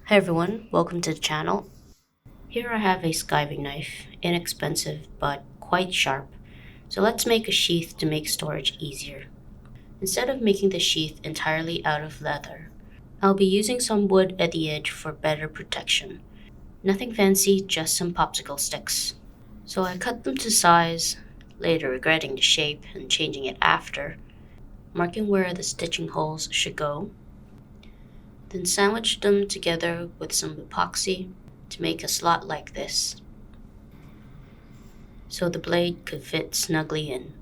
Hi everyone, welcome to the channel. Here I have a skiving knife, inexpensive but quite sharp. So let's make a sheath to make storage easier. Instead of making the sheath entirely out of leather, I'll be using some wood at the edge for better protection. Nothing fancy, just some popsicle sticks. So I cut them to size, later regretting the shape and changing it after, marking where the stitching holes should go. Then sandwich them together with some epoxy to make a slot like this, so the blade could fit snugly in.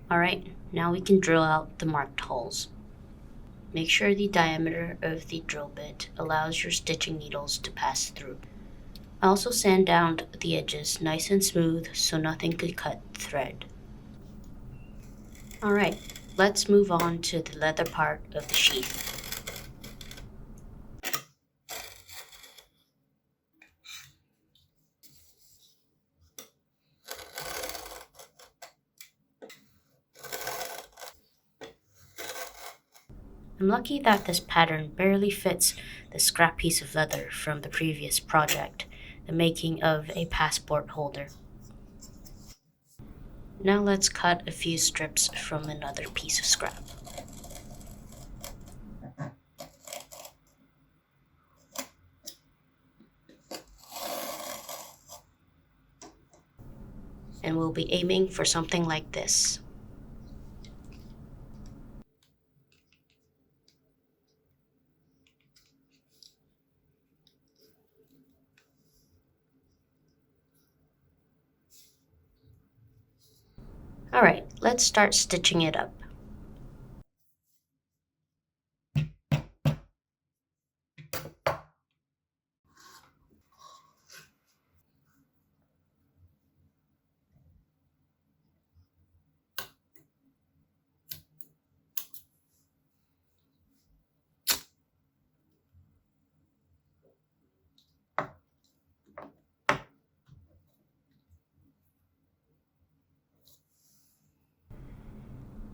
Alright, now we can drill out the marked holes. Make sure the diameter of the drill bit allows your stitching needles to pass through. I also sand down the edges nice and smooth so nothing could cut thread. Alright, let's move on to the leather part of the sheath. I'm lucky that this pattern barely fits the scrap piece of leather from the previous project, the making of a passport holder. Now let's cut a few strips from another piece of scrap. And we'll be aiming for something like this. Alright, let's start stitching it up.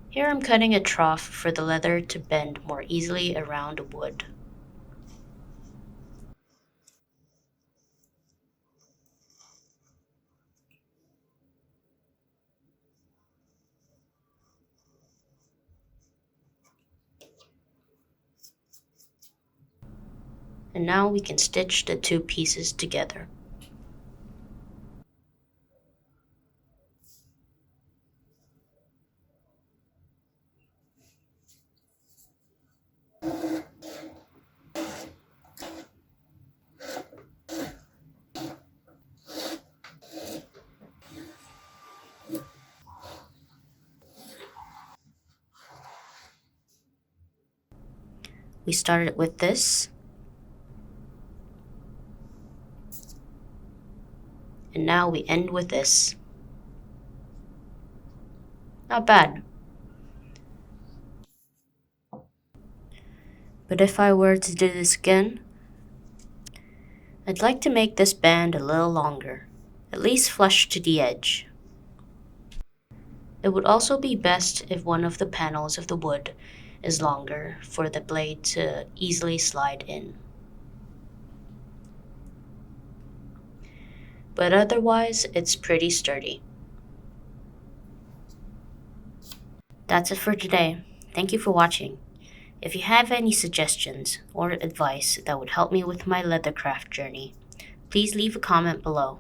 Here I'm cutting a trough for the leather to bend more easily around wood. And now we can stitch the two pieces together. We started with this, and now we end with this. Not bad. But if I were to do this again, I'd like to make this band a little longer, at least flush to the edge. It would also be best if one of the panels of the wood is longer for the blade to easily slide in. But otherwise, it's pretty sturdy. That's it for today. Thank you for watching. If you have any suggestions or advice that would help me with my leathercraft journey, please leave a comment below.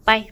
Bye!